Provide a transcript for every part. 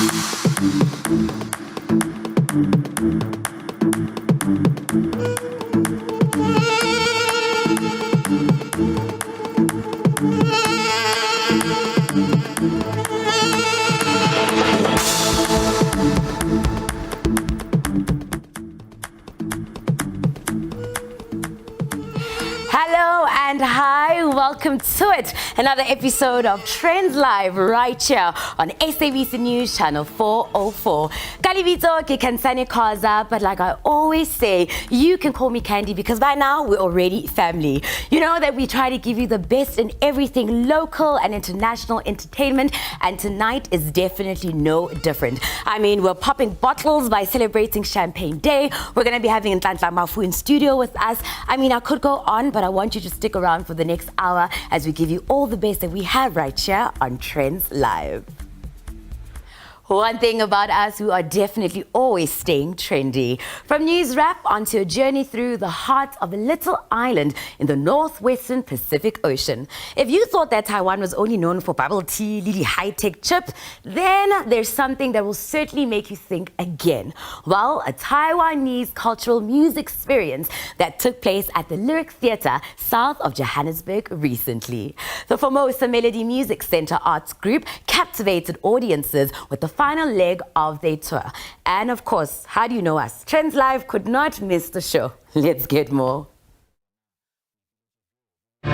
Hello and hi, welcome to it. Another episode of Trendz Live right here on SABC News Channel 404. Kalibito ke kansane kaza, but like I always say, you can call me Candy because by now we're already family. You know that we try to give you the best in everything local and international entertainment, and tonight is definitely no different. I mean, we're popping bottles by celebrating Champagne Day. We're going to be having Nhlanhla Mafu in studio with us. I mean, I could go on, but I want you to stick around for the next hour as we give you all the best that we have right here on Trendz Live. One thing about us, we are definitely always staying trendy. From news wrap onto a journey through the heart of a little island in the northwestern Pacific Ocean. If you thought that Taiwan was only known for bubble tea, really high-tech chips, then there's something that will certainly make you think again. Well, a Taiwanese Cultural Music Experience that took place at the Lyric Theatre south of Johannesburg recently. The Formosa Melody Music Center Arts Group captivated audiences with the final leg of their tour. And of course, how do you know us? Trendz Live could not miss the show. Let's get more. A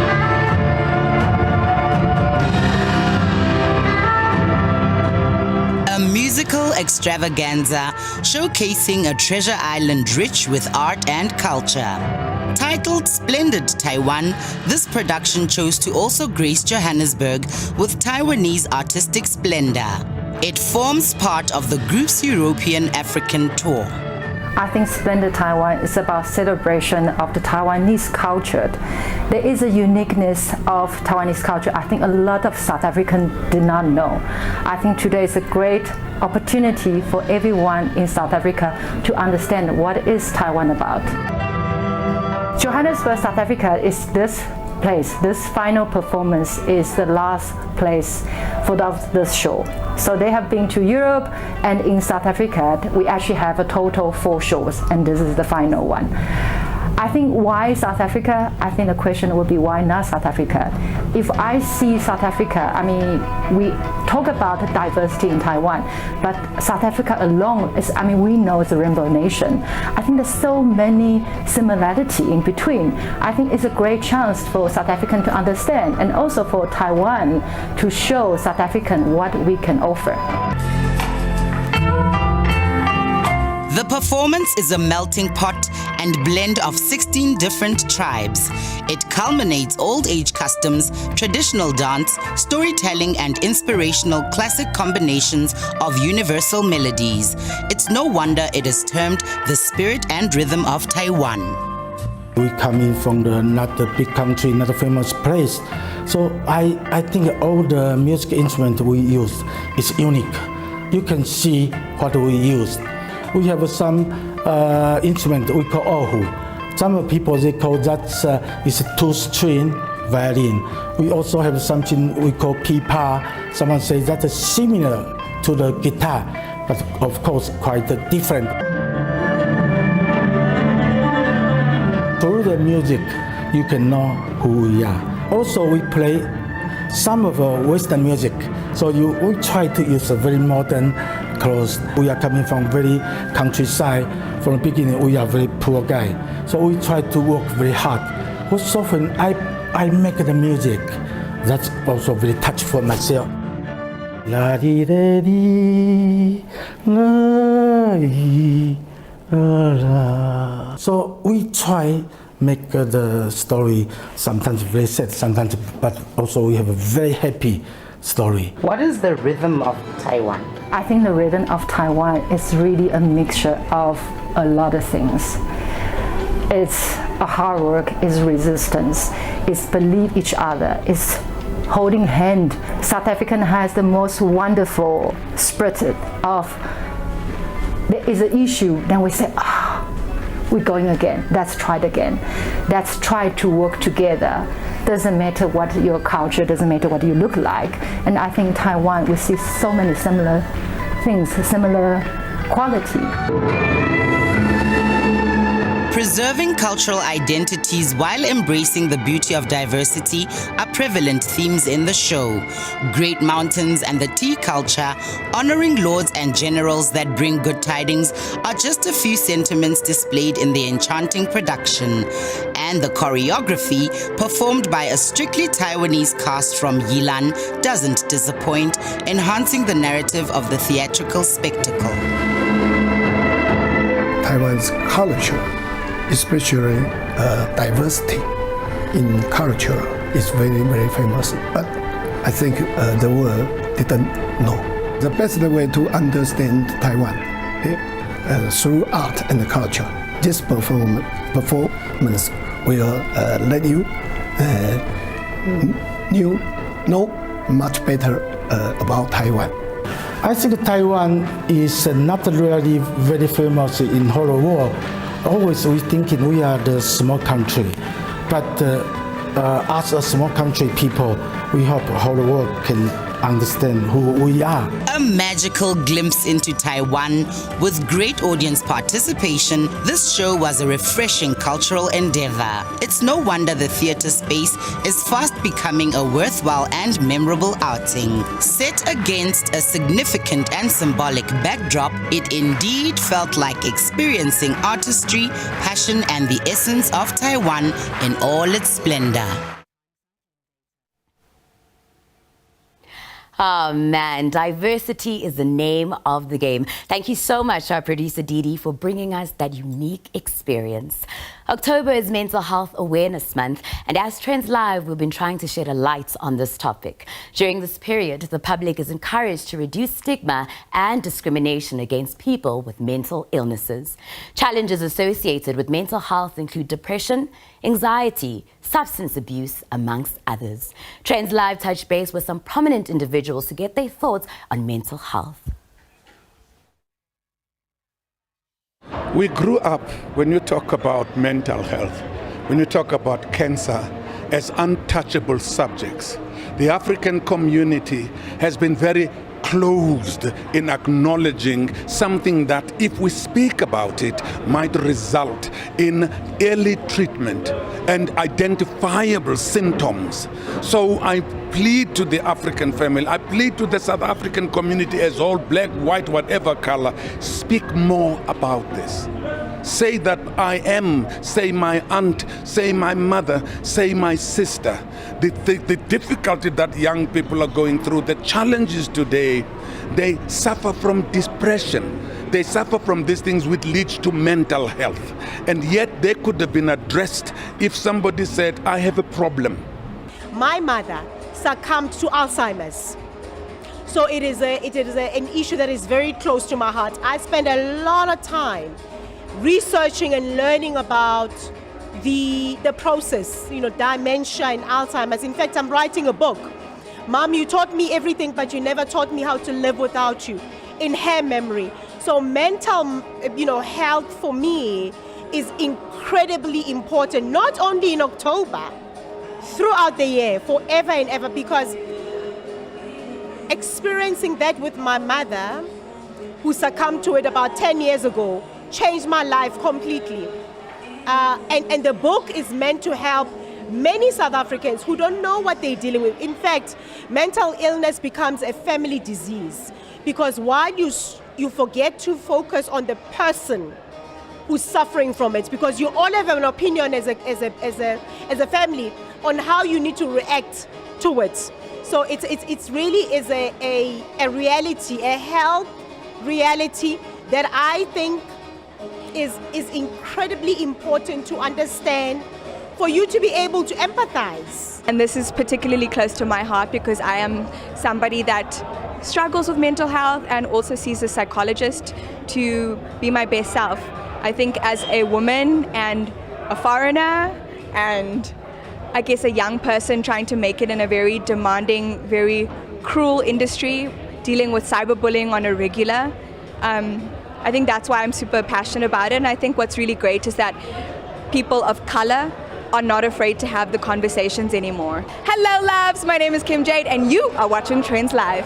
musical extravaganza showcasing a treasure island rich with art and culture. Titled Splendid Taiwan, this production chose to also grace Johannesburg with Taiwanese artistic splendor. It forms part of the group's European African tour. I think Splendid Taiwan is about celebration of the Taiwanese culture. There is a uniqueness of Taiwanese culture I think a lot of South Africans did not know. I think today is a great opportunity for everyone in South Africa to understand what is Taiwan about. Johannesburg, South Africa is this place. This final performance is the last place for this show. So they have been to Europe, and in South Africa we actually have a total 4 shows, and this is the final one. I think why South Africa? I think the question would be why not South Africa? If I see South Africa, I mean, we talk about diversity in Taiwan, but South Africa alone is, I mean, we know it's a rainbow nation. I think there's so many similarity in between. I think it's a great chance for South African to understand, and also for Taiwan to show South African what we can offer. The performance is a melting pot and blend of 16 different tribes. It culminates old age customs, traditional dance, storytelling, and inspirational classic combinations of universal melodies. It's no wonder it is termed the spirit and rhythm of Taiwan. We come in from not a big country, not a famous place. So I think all the music instrument we use is unique. You can see what we use. We have some instrument we call ohu. Some people they call that is a 2-string violin. We also have something we call pipa. Someone says that is similar to the guitar, but of course quite different. Through the music, you can know who we are. Also, we play some of Western music. So we try to use a very modern clothes. We are coming from very countryside. From the beginning, we are very poor guy. So we try to work very hard. Also, when I make the music, that's also very touch for myself. La di da di, la di, la la. So we try make the story sometimes very sad, sometimes, but also we have a very happy story. What is the rhythm of Taiwan? I think the rhythm of Taiwan is really a mixture of a lot of things. It's a hard work, it's resistance, it's believe each other, it's holding hand. South African has the most wonderful spirit of there is an issue, then we say, we're going again, let's try it again. Let's try to work together. Doesn't matter what your culture, doesn't matter what you look like. And I think Taiwan, we see so many similar things, similar quality. Preserving cultural identities while embracing the beauty of diversity are prevalent themes in the show. Great mountains and the tea culture, honoring lords and generals that bring good tidings are just a few sentiments displayed in the enchanting production. And the choreography, performed by a strictly Taiwanese cast from Yilan, doesn't disappoint, enhancing the narrative of the theatrical spectacle. Taiwan's culture, especially diversity in culture, is very, very famous. But I think the world didn't know. The best way to understand Taiwan through art and culture. This performance will let you know much better about Taiwan. I think Taiwan is not really very famous in whole world. Always we thinking we are the small country, but as a small country people, we hope the whole world can understand who we are. A magical glimpse into Taiwan with great audience participation, this show was a refreshing cultural endeavor. It's no wonder the theater space is fast becoming a worthwhile and memorable outing. Set against a significant and symbolic backdrop, it indeed felt like experiencing artistry, passion, and the essence of Taiwan in all its splendor. Oh man, diversity is the name of the game. Thank you so much to our producer Didi for bringing us that unique experience. October is Mental Health Awareness Month, and as Trendz Live, we've been trying to shed a light on this topic. During this period, the public is encouraged to reduce stigma and discrimination against people with mental illnesses. Challenges associated with mental health include depression, anxiety, substance abuse, amongst others. Trendz Live touched base with some prominent individuals to get their thoughts on mental health. We grew up, when you talk about mental health, when you talk about cancer, as untouchable subjects. The African community has been very closed in acknowledging something that, if we speak about it, might result in early treatment and identifiable symptoms. So I plead to the African family, I plead to the South African community as all, black, white, whatever color, speak more about this. Say that I am, say my aunt, say my mother, say my sister. The difficulty that young people are going through, the challenges today, they suffer from depression. They suffer from these things which lead to mental health. And yet they could have been addressed if somebody said, I have a problem. My mother succumbed to Alzheimer's. So it is an issue that is very close to my heart. I spend a lot of time researching and learning about the process, dementia and Alzheimer's. In fact, I'm writing a book. Mom, you taught me everything, but you never taught me how to live without you, in her memory. So mental, health for me is incredibly important, not only in October, throughout the year, forever and ever, because experiencing that with my mother, who succumbed to it about 10 years ago, changed my life completely. And the book is meant to help many South Africans who don't know what they're dealing with. In fact, mental illness becomes a family disease, because while you forget to focus on the person who's suffering from it, because you all have an opinion as a family on how you need to react to it. So it's really is a reality, a health reality that I think is incredibly important to understand, for you to be able to empathize. And this is particularly close to my heart because I am somebody that struggles with mental health and also sees a psychologist to be my best self. I think as a woman and a foreigner and I guess a young person trying to make it in a very demanding, very cruel industry, dealing with cyberbullying on a regular, I think that's why I'm super passionate about it. And I think what's really great is that people of color are not afraid to have the conversations anymore. Hello loves, my name is Kim Jayde and you are watching Trendz Live.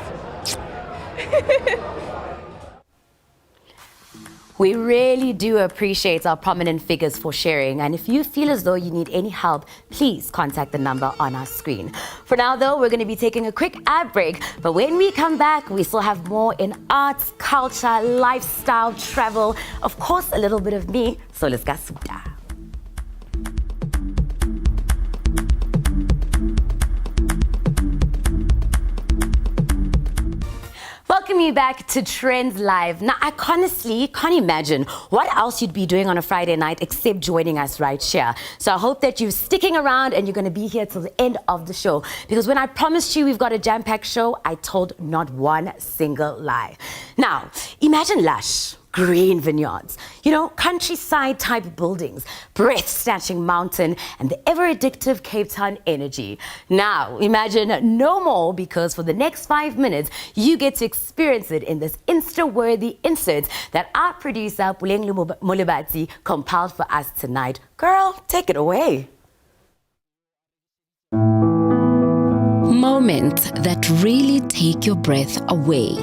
We really do appreciate our prominent figures for sharing. And if you feel as though you need any help, please contact the number on our screen. For now, though, we're going to be taking a quick ad break. But when we come back, we still have more in arts, culture, lifestyle, travel, of course, a little bit of me. So let's get started. Welcome you back to Trendz Live. Now, I honestly can't imagine what else you'd be doing on a Friday night except joining us right here. So I hope that you're sticking around and you're going to be here till the end of the show. Because when I promised you we've got a jam-packed show, I told not one single lie. Now, imagine Lush. Green vineyards, countryside type buildings, breath-snatching mountain, and the ever-addictive Cape Town energy. Now, imagine no more, because for the next 5 minutes, you get to experience it in this Insta-worthy insert that our producer, Pulenglu Molibati, compiled for us tonight. Girl, take it away. Moments that really take your breath away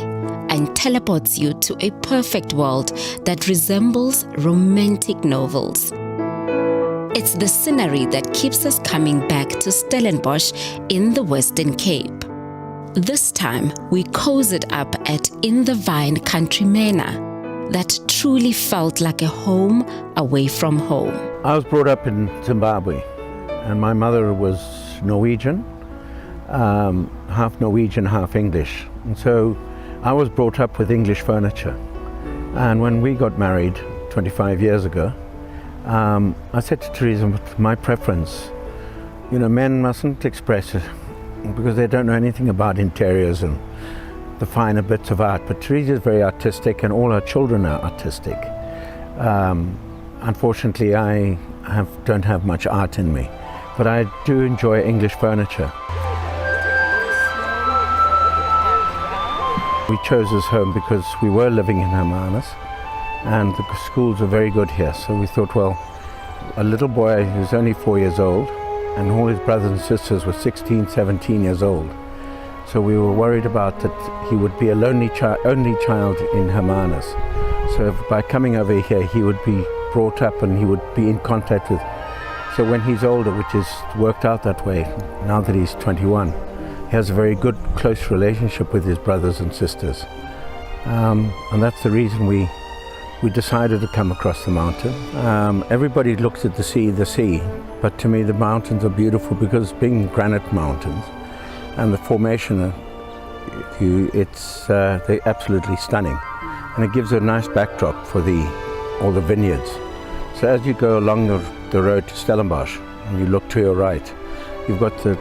and teleports you to a perfect world that resembles romantic novels. It's the scenery that keeps us coming back to Stellenbosch in the Western Cape. This time, we cozied up at In the Vine Country Manor that truly felt like a home away from home. I was brought up in Zimbabwe, and my mother was Norwegian, half Norwegian, half English. And so I was brought up with English furniture, and when we got married 25 years ago, I said to Teresa, my preference, men mustn't express it because they don't know anything about interiors and the finer bits of art, but Teresa is very artistic and all her children are artistic. Unfortunately, I don't have much art in me, but I do enjoy English furniture. We chose this home because we were living in Hermanus and the schools are very good here. So we thought, well, a little boy who's only 4 years old and all his brothers and sisters were 16, 17 years old. So we were worried about that he would be a only child in Hermanus. So by coming over here, he would be brought up and he would be in contact with. So when he's older, which is worked out that way, now that he's 21, he has a very good, close relationship with his brothers and sisters. And that's the reason we decided to come across the mountain. Everybody looks at the sea, but to me the mountains are beautiful because being granite mountains and the formation, they're absolutely stunning. And it gives a nice backdrop for all the vineyards. So as you go along the road to Stellenbosch and you look to your right, you've got the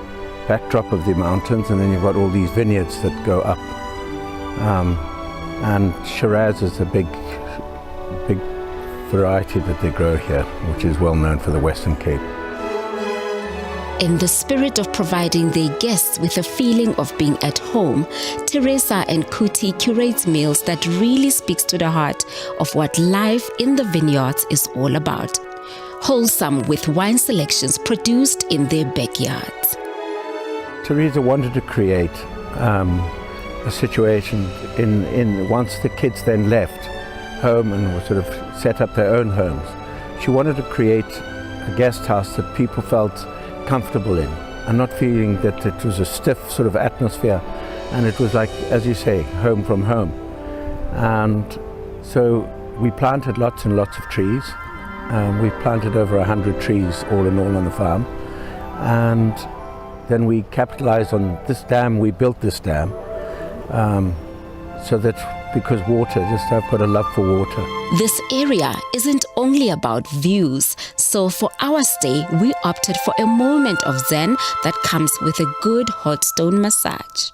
backdrop of the mountains, and then you've got all these vineyards that go up. And Shiraz is a big variety that they grow here, which is well known for the Western Cape. In the spirit of providing their guests with a feeling of being at home, Teresa and Kuti curates meals that really speaks to the heart of what life in the vineyards is all about. Wholesome with wine selections produced in their backyards. Teresa wanted to create a situation in once the kids then left home and were sort of set up their own homes. She wanted to create a guest house that people felt comfortable in and not feeling that it was a stiff sort of atmosphere, and it was like, as you say, home from home. And so we planted lots and lots of trees. We planted over 100 trees all in all on the farm, and then we capitalized on this dam. We built this dam so that, because water, I've got a love for water. This area isn't only about views, so for our stay, we opted for a moment of zen that comes with a good hot stone massage.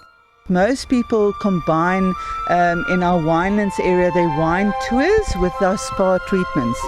Most people combine in our winelands area their wine tours with our spa treatments.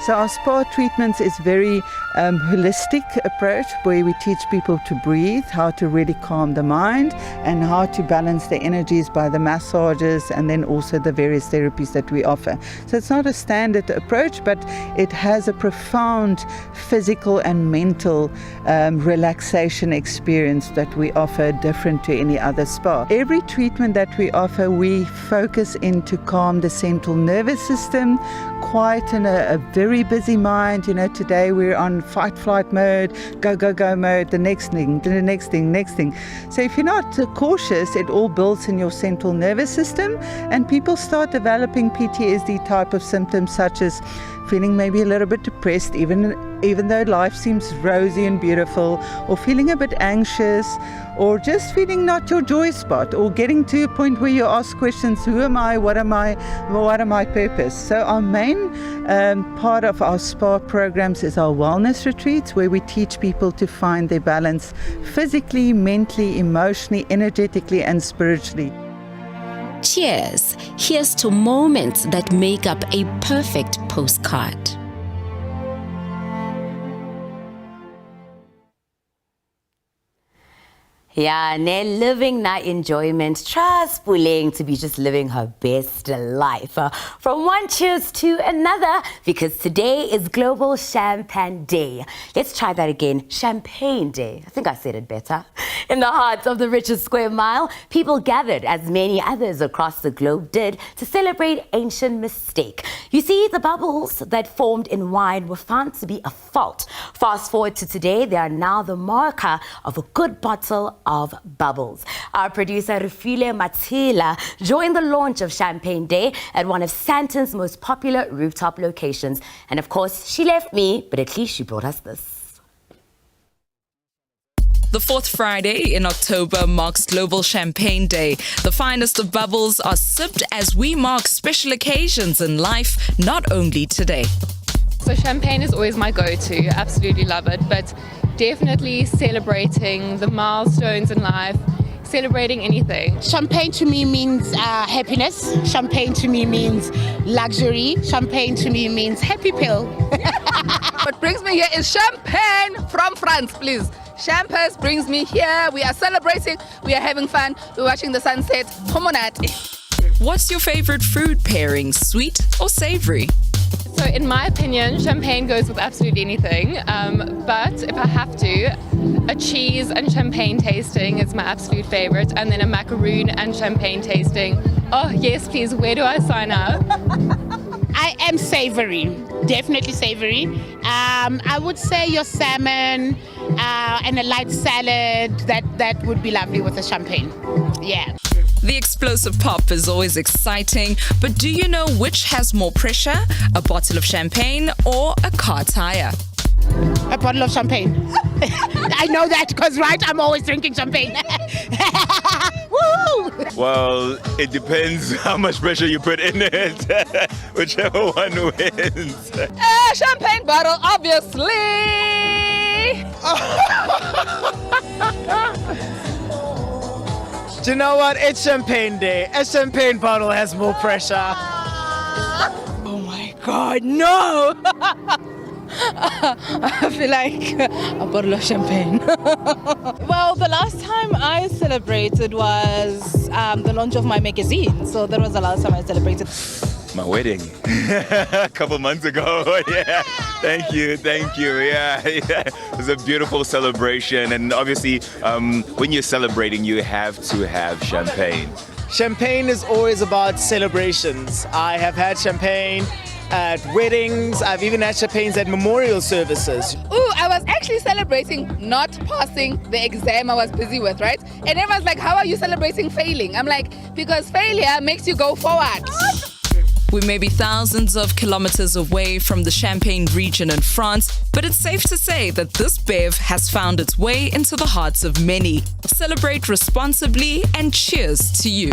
So our spa treatments is very holistic approach where we teach people to breathe, how to really calm the mind and how to balance their energies by the massages and then also the various therapies that we offer. So it's not a standard approach, but it has a profound physical and mental relaxation experience that we offer different to any other spa. Every treatment that we offer, we focus in to calm the central nervous system, quieten a very busy mind. You know, today we're on fight, flight mode, go, go, go mode, the next thing. So if you're not cautious, it all builds in your central nervous system and people start developing PTSD type of symptoms such as feeling maybe a little bit depressed, even though life seems rosy and beautiful, or feeling a bit anxious, or just feeling not your joy spot, or getting to a point where you ask questions, who am I, what am I, what are my purpose? So our main part of our spa programs is our wellness retreats, where we teach people to find their balance physically, mentally, emotionally, energetically, and spiritually. Cheers! Here's to moments that make up a perfect postcard. Yeah, living that enjoyment, trust Puleng to be just living her best life. From one cheers to another, because today is Global Champagne Day. Let's try that again, Champagne Day. I think I said it better. In the heart of the Richard Square Mile, people gathered, as many others across the globe did, to celebrate ancient mistake. You see, the bubbles that formed in wine were found to be a fault. Fast forward to today, they are now the marker of a good bottle of bubbles. Our producer Rufile Matila joined the launch of Champagne Day at one of Sandton's most popular rooftop locations. And of course, she left me, but at least she brought us this. The fourth Friday in October marks Global Champagne Day. The finest of bubbles are sipped as we mark special occasions in life, not only today. So champagne is always my go-to, absolutely love it, but definitely celebrating the milestones in life, celebrating anything. Champagne to me means happiness. Champagne to me means luxury. Champagne to me means happy pill. What brings me here is champagne from France, please. Champagne brings me here. We are celebrating, we are having fun, we're watching the sunset. Promenade. What's your favorite fruit pairing, sweet or savory? So in my opinion, champagne goes with absolutely anything, but if I have to, a cheese and champagne tasting is my absolute favorite, and then a macaroon and champagne tasting. Oh yes, please, where do I sign up? I am savory, definitely savory. I would say your salmon and a light salad, that would be lovely with the champagne, yeah. The explosive pop is always exciting, but do you know which has more pressure, a bottle of champagne or a car tire? A bottle of champagne. I know that because, right, I'm always drinking champagne. Woo! Well, it depends how much pressure you put in it, whichever one wins. Champagne bottle, obviously! Do you know what? It's Champagne Day. A champagne bottle has more pressure. Oh my God, no! I feel like a bottle of champagne. Well, the last time I celebrated was the launch of my magazine. So that was the last time I celebrated. My wedding, a couple months ago. Yeah, thank you. Yeah, it was a beautiful celebration, and obviously, when you're celebrating, you have to have champagne. Champagne is always about celebrations. I have had champagne at weddings. I've even had champagnes at memorial services. Ooh, I was actually celebrating not passing the exam I was busy with, right? And everyone's like, how are you celebrating failing? I'm like, because failure makes you go forward. We may be thousands of kilometers away from the Champagne region in France, but it's safe to say that this bev has found its way into the hearts of many. Celebrate responsibly and cheers to you.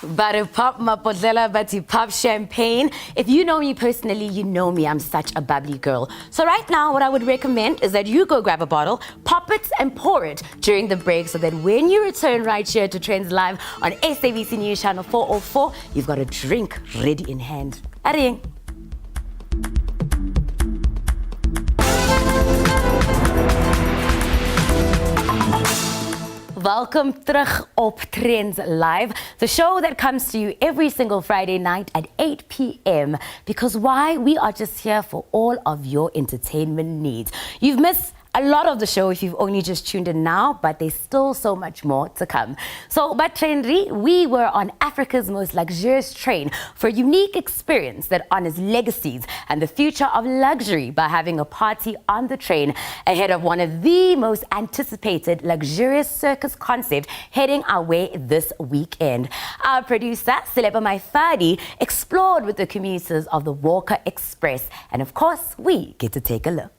But pop mapodlela, but pop champagne. If you know me personally, you know me. I'm such a bubbly girl. So right now, what I would recommend is that you go grab a bottle, pop it and pour it during the break so that when you return right here to Trendz Live on SABC News Channel 404, you've got a drink ready in hand. Aring. Welcome terug op Trendz Live, the show that comes to you every single Friday night at 8 p.m. Because why? We are just here for all of your entertainment needs. You've missed a lot of the show if you've only just tuned in now, but there's still so much more to come. So, but Trendz, we were on Africa's most luxurious train for a unique experience that honors legacies and the future of luxury by having a party on the train ahead of one of the most anticipated luxurious circus concept heading our way this weekend. Our producer, Seleba Maifadi, explored with the commuters of the Walker Express, and of course, we get to take a look.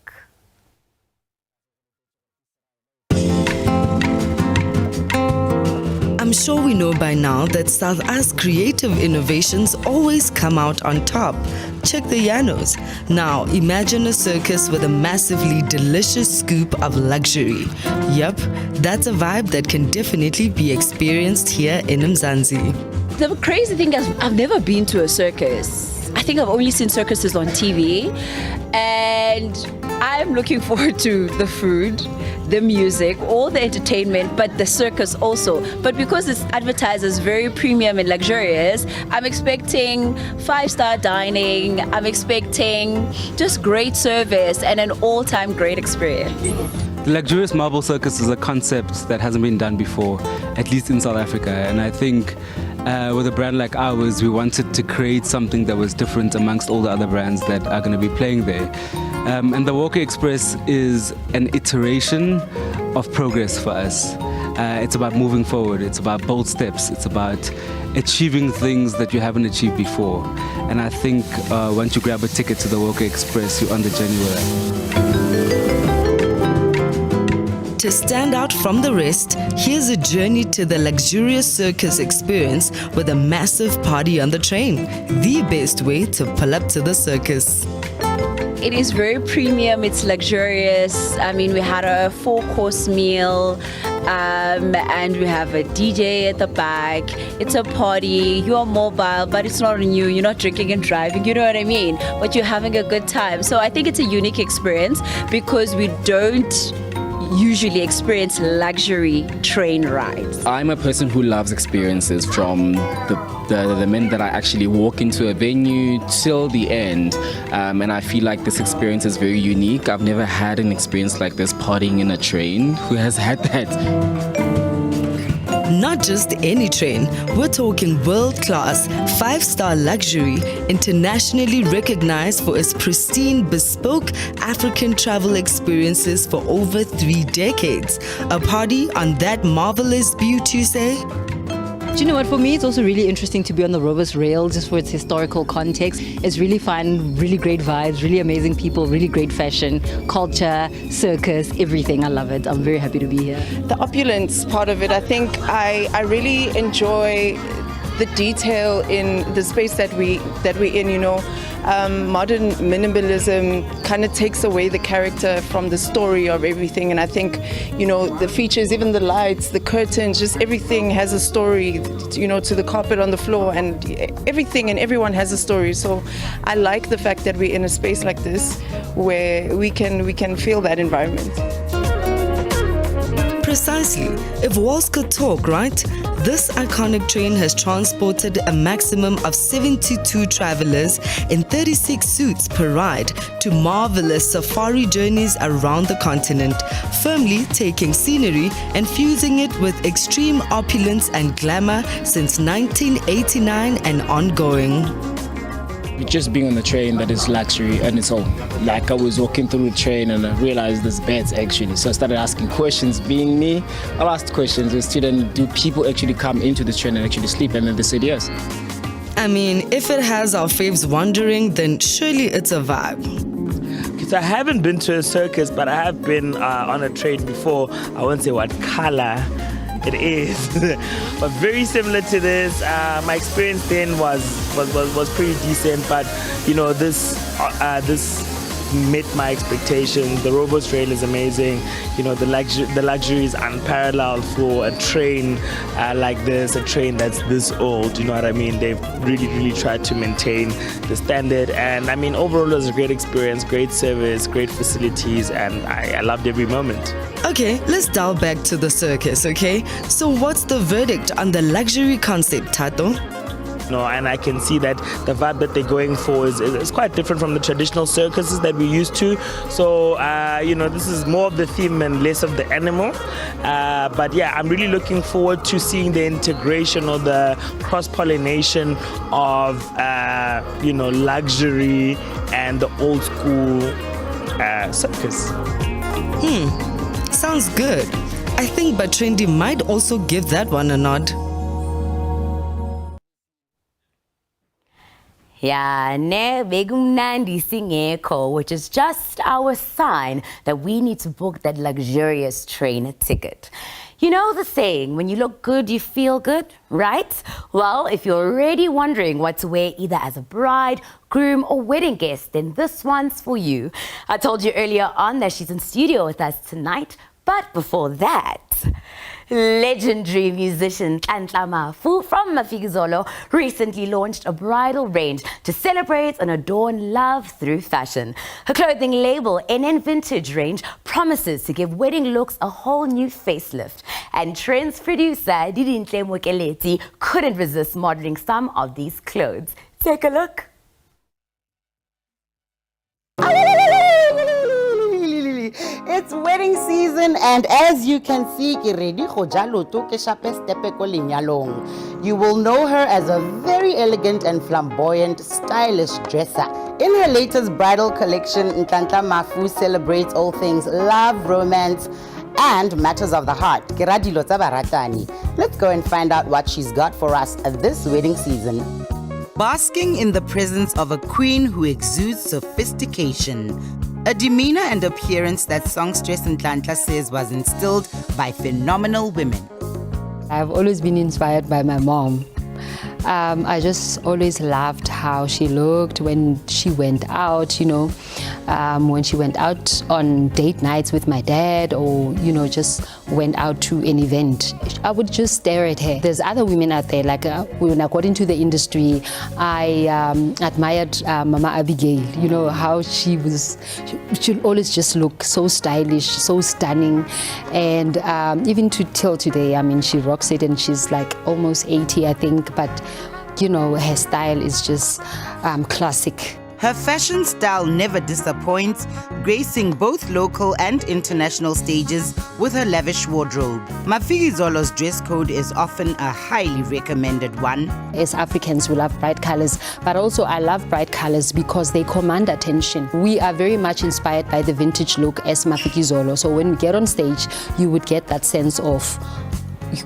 I'm sure we know by now that South Africa's creative innovations always come out on top. Check the Yanos. Now, imagine a circus with a massively delicious scoop of luxury. Yep, that's a vibe that can definitely be experienced here in Mzansi. The crazy thing is, I've never been to a circus. I think I've only seen circuses on TV, and I'm looking forward to the food, the music, all the entertainment, but the circus also. But because it's advertised as very premium and luxurious, I'm expecting 5-star dining, I'm expecting just great service and an all-time great experience. The luxurious marble circus is a concept that hasn't been done before, at least in South Africa, and I think with a brand like ours, we wanted to create something that was different amongst all the other brands that are going to be playing there. And the Walker Express is an iteration of progress for us. It's about moving forward, it's about bold steps, it's about achieving things that you haven't achieved before. And I think once you grab a ticket to the Walker Express, you're on the journey with us. To stand out from the rest, here's a journey to the luxurious circus experience with a massive party on the train. The best way to pull up to the circus. It is very premium, it's luxurious. I mean, we had a 4-course meal, and we have a DJ at the back. It's a party, you are mobile, but it's not on you. You're not drinking and driving, you know what I mean? But you're having a good time. So I think it's a unique experience because we don't usually experience luxury train rides. I'm a person who loves experiences from the minute that I actually walk into a venue till the end, and I feel like this experience is very unique. I've never had an experience like this partying in a train. Who has had that? Not just any train, we're talking world-class, 5-star luxury, internationally recognized for its pristine, bespoke African travel experiences for over 3 decades. A party on that marvelous beauty, you say? Do you know what, for me it's also really interesting to be on the Rovers rail just for its historical context. It's really fun, really great vibes, really amazing people, really great fashion, culture, circus, everything. I love it. I'm very happy to be here. The opulence part of it, I think I really enjoy the detail in the space that we're in, you know. Modern minimalism kind of takes away the character from the story of everything, and I think, you know, the features, even the lights, the curtains, just everything has a story, you know, to the carpet on the floor, and everything and everyone has a story. So I like the fact that we're in a space like this where we can feel that environment. Precisely. If walls could talk, right? This iconic train has transported a maximum of 72 travelers in 36 suites per ride to marvelous safari journeys around the continent, firmly taking scenery and fusing it with extreme opulence and glamour since 1989 and ongoing. Just being on the train, that is luxury and it's all. Like I was walking through the train and I realized there's beds actually. So I started asking questions. Being me, I asked questions. As a student, do people actually come into the train and actually sleep? And then they said yes. I mean, if it has our faves wondering, then surely it's a vibe. So I haven't been to a circus, but I have been on a train before. I won't say what color. it is. But very similar to this. My experience then was pretty decent, but you know, this met my expectations. The Robo's Rail is amazing. You know, the luxury is unparalleled for a train like this, a train that's this old. You know what I mean? They've really tried to maintain the standard, and I mean, overall it was a great experience, great service, great facilities, and I loved every moment. Okay, let's dial back to the circus, okay? So what's the verdict on the luxury concept, Tato? No, and I can see that the vibe that they're going for is quite different from the traditional circuses that we're used to. So, you know, this is more of the theme and less of the animal. But yeah, I'm really looking forward to seeing the integration or the cross-pollination of, you know, luxury and the old school circus. Sounds good. I think Trendy might also give that one a nod. Yeah, ne begumnandi singeko, which is just our sign that we need to book that luxurious train ticket. You know the saying, when you look good, you feel good, right? Well, if you're already wondering what to wear either as a bride, groom or wedding guest, then this one's for you. I told you earlier on that she's in studio with us tonight, but before that, legendary musician Nhlanhla Mafu from Mafikizolo recently launched a bridal range to celebrate and adorn love through fashion. Her clothing label, NN Vintage Range, promises to give wedding looks a whole new facelift. And Trendz producer Ngidi and Kim Jayde couldn't resist modeling some of these clothes. Take a look. It's wedding season, and as you can see, you will know her as a very elegant and flamboyant, stylish dresser. In her latest bridal collection, Nhlanhla Mafu celebrates all things love, romance, and matters of the heart. Let's go and find out what she's got for us this wedding season. Basking in the presence of a queen who exudes sophistication. A demeanor and appearance that songstress Nhlanhla says was instilled by phenomenal women. I've always been inspired by my mom. I just always loved how she looked when she went out, you know, when she went out on date nights with my dad, or, you know, just went out to an event. I would just stare at her. There's other women out there, like according to the industry, I admired Mama Abigail, you know, how she always just look so stylish, so stunning. And even till today, I mean, she rocks it, and she's like almost 80, I think, but you know, her style is just classic. Her fashion style never disappoints, gracing both local and international stages with her lavish wardrobe. Mafikizolo's dress code is often a highly recommended one. As Africans, we love bright colors, but also I love bright colors because they command attention. We are very much inspired by the vintage look as Mafikizolo. So when we get on stage, you would get that sense of,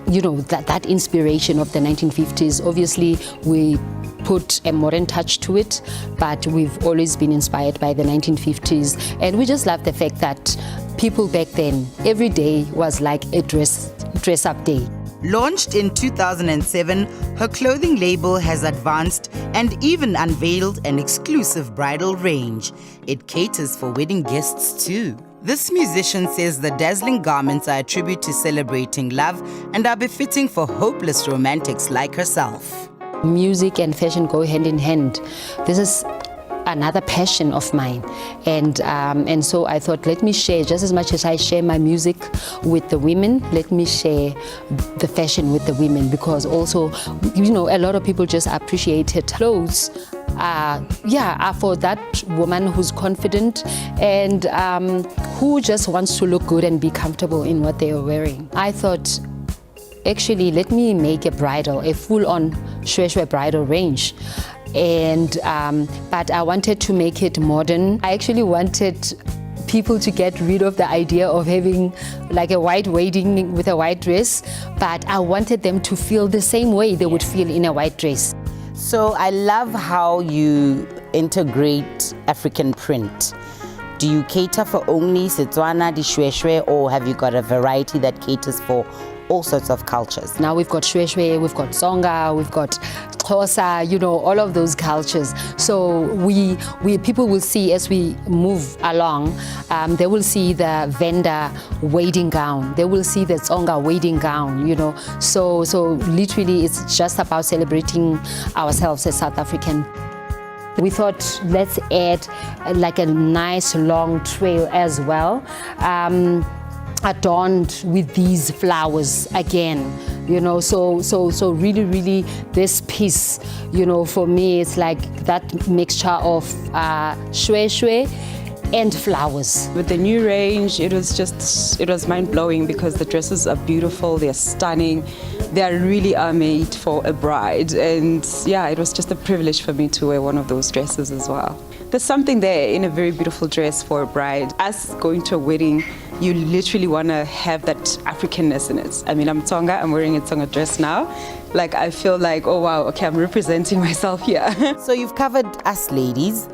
you know, that inspiration of the 1950s. Obviously, we put a modern touch to it, but we've always been inspired by the 1950s. And we just love the fact that people back then, every day was like a dress-up day. Launched in 2007, her clothing label has advanced and even unveiled an exclusive bridal range. It caters for wedding guests too. This musician says the dazzling garments are a tribute to celebrating love and are befitting for hopeless romantics like herself. Music and fashion go hand in hand. This is another passion of mine, and so I thought, let me share, just as much as I share my music with the women, let me share the fashion with the women, because also, you know, a lot of people just appreciated clothes. Are for that woman who's confident and who just wants to look good and be comfortable in what they are wearing. I thought, actually, let me make a full-on shwe bridal range. And but I wanted to make it modern. I actually wanted people to get rid of the idea of having like a white wedding with a white dress, but I wanted them to feel the same way they would feel in a white dress. So I love how you integrate African print. Do you cater for only Setswana, Dishweshwe, or have you got a variety that caters for all sorts of cultures. Now we've got Shweshwe, we've got Tsonga, we've got Xhosa, you know, all of those cultures. So we people will see as we move along, they will see the Venda wedding gown, they will see the Tsonga wedding gown, you know. So literally it's just about celebrating ourselves as South African. We thought let's add like a nice long trail as well, adorned with these flowers again, you know. So really this piece, you know, for me it's like that mixture of shwe and flowers. With the new range, it was mind-blowing because the dresses are beautiful, they're stunning, they really are made for a bride. And yeah, it was just a privilege for me to wear one of those dresses as well. There's something there in a very beautiful dress for a bride. As going to a wedding, you literally want to have that Africanness in it. I mean, I'm Tsonga, I'm wearing a Tsonga dress now. Like, I feel like, oh wow, okay, I'm representing myself here. So you've covered us ladies.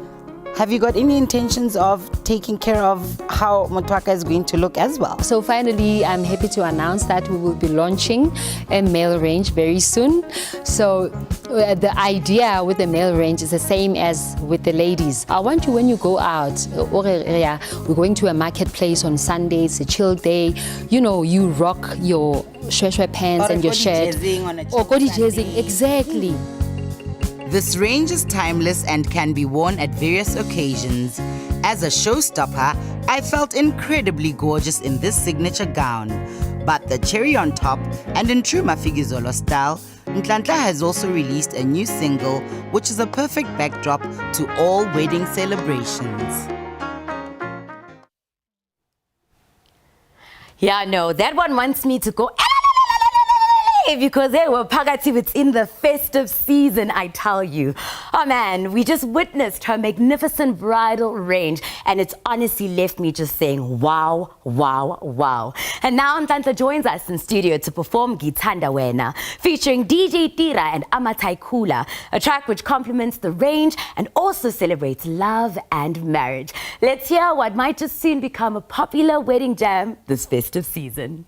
Have you got any intentions of taking care of how Motwaka is going to look as well? So finally, I'm happy to announce that we will be launching a male range very soon. So the idea with the male range is the same as with the ladies. I want you, when you go out, we're going to a marketplace on Sunday, it's a chill day, you know, you rock your shweshwe pants and your shirt. Or kodi jazzing, exactly. This range is timeless and can be worn at various occasions. As a showstopper, I felt incredibly gorgeous in this signature gown. But the cherry on top, and in true Mafikizolo style, Nhlanhla has also released a new single, which is a perfect backdrop to all wedding celebrations. Yeah, no, that one wants me to go because they were Pagati, it's in the festive season, I tell you. Oh man, we just witnessed her magnificent bridal range and it's honestly left me just saying wow, wow, wow. And now Nhlanhla joins us in studio to perform Ngithanda Wena, featuring DJ Tira and Amatai Kula, a track which complements the range and also celebrates love and marriage. Let's hear what might just soon become a popular wedding jam this festive season.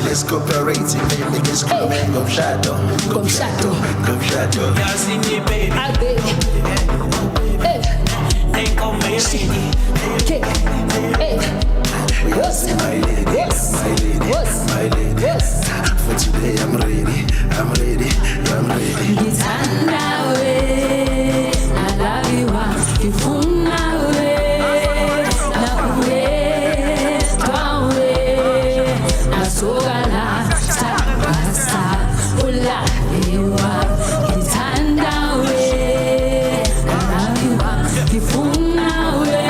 Let's cooperate, niggas coming, go shadow, go shadow, go shadow. Y'all see me, baby. I baby. Ain't gon' make it. What's my lady? What's my lady? For today, I'm ready. I'm ready. I'm ready. Ngithanda we, I love you, ngifuna we, nawe, twawe, nasogala, sabasa, ulaviwa, ngithanda we, I love you, ngifuna we.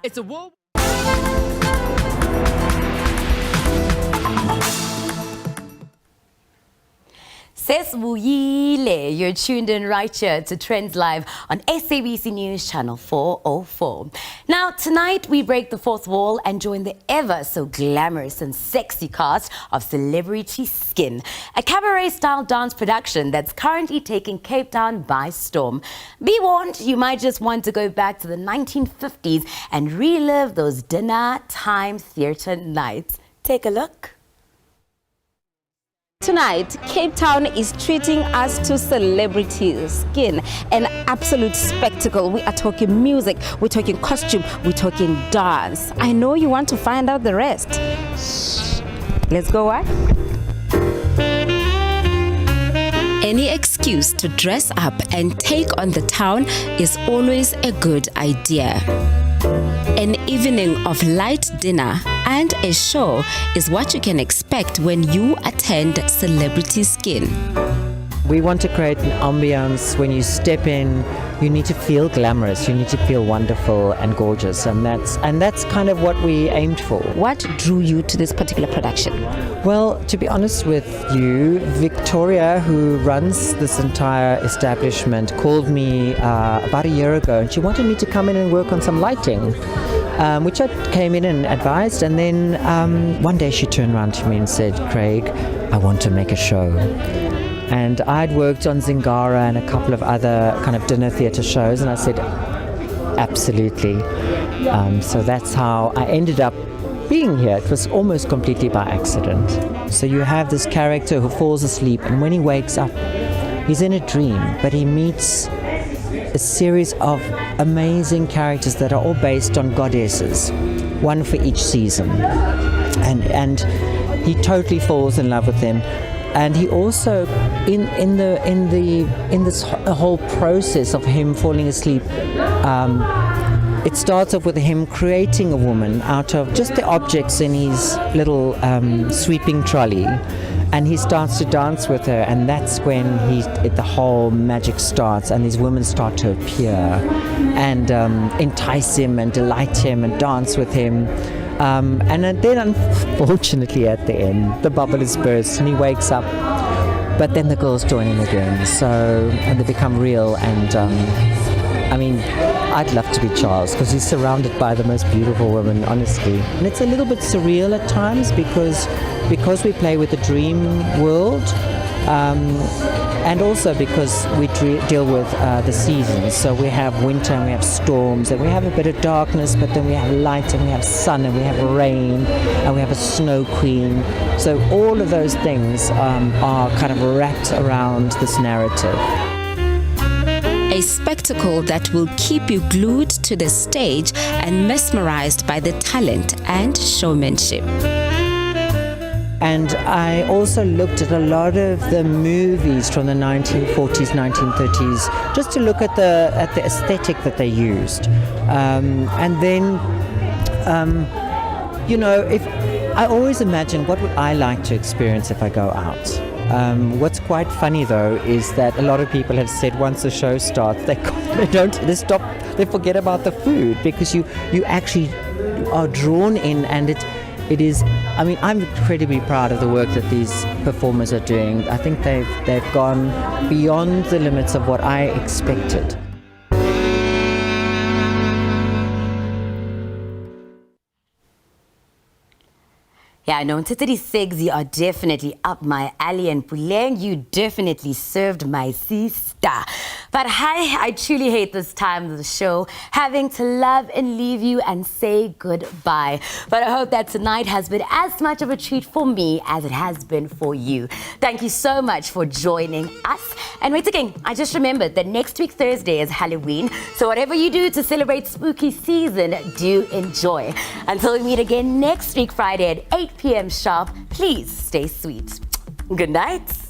It's a war. Sesibuyile, you're tuned in right here to Trendz Live on SABC News Channel 404. Now, tonight we break the fourth wall and join the ever so glamorous and sexy cast of Celebrity Skin, a cabaret-style dance production that's currently taking Cape Town by storm. Be warned, you might just want to go back to the 1950s and relive those dinner time theatre nights. Take a look. Tonight, Cape Town is treating us to Celebrity Skin, an absolute spectacle. We are talking music, we're talking costume, we're talking dance. I know you want to find out the rest. Let's go, what? Any excuse to dress up and take on the town is always a good idea. An evening of light dinner and a show is what you can expect when you attend Celebrity Skin. We want to create an ambience. When you step in, you need to feel glamorous, you need to feel wonderful and gorgeous, and that's kind of what we aimed for. What drew you to this particular production? Well, to be honest with you, Victoria, who runs this entire establishment, called me about a year ago, and she wanted me to come in and work on some lighting, which I came in and advised, and then one day she turned around to me and said, "Craig, I want to make a show." And I'd worked on Zingara and a couple of other kind of dinner theatre shows, and I said, absolutely. So that's how I ended up being here. It was almost completely by accident. So you have this character who falls asleep, and when he wakes up, he's in a dream, but he meets a series of amazing characters that are all based on goddesses, one for each season. And he totally falls in love with them. And he also, in this whole process of him falling asleep, it starts off with him creating a woman out of just the objects in his little sweeping trolley, and he starts to dance with her, and that's when the whole magic starts, and these women start to appear and entice him and delight him and dance with him. And then unfortunately at the end, the bubble is burst and he wakes up, but then the girls join him again, and they become real. And I mean, I'd love to be Charles because he's surrounded by the most beautiful women, honestly. And it's a little bit surreal at times because we play with the dream world, and also because we deal with the seasons. So we have winter and we have storms and we have a bit of darkness, but then we have light and we have sun and we have rain and we have a snow queen. So all of those things are kind of wrapped around this narrative. A spectacle that will keep you glued to the stage and mesmerized by the talent and showmanship. And I also looked at a lot of the movies from the 1940s, 1930s, just to look at the aesthetic that they used. And then, if I always imagine what would I like to experience if I go out. What's quite funny though is that a lot of people have said once the show starts, they forget about the food, because you actually are drawn in, and it is. I mean, I'm incredibly proud of the work that these performers are doing. I think they've gone beyond the limits of what I expected. Yeah, no, Ntitiri Segs, you are definitely up my alley, and Puleng, you definitely served my sister. But I truly hate this time of the show, having to love and leave you and say goodbye. But I hope that tonight has been as much of a treat for me as it has been for you. Thank you so much for joining us. And wait again, I just remembered that next week Thursday is Halloween, so whatever you do to celebrate spooky season, do enjoy. Until we meet again next week Friday at 8 p.m. sharp, please stay sweet. Good night.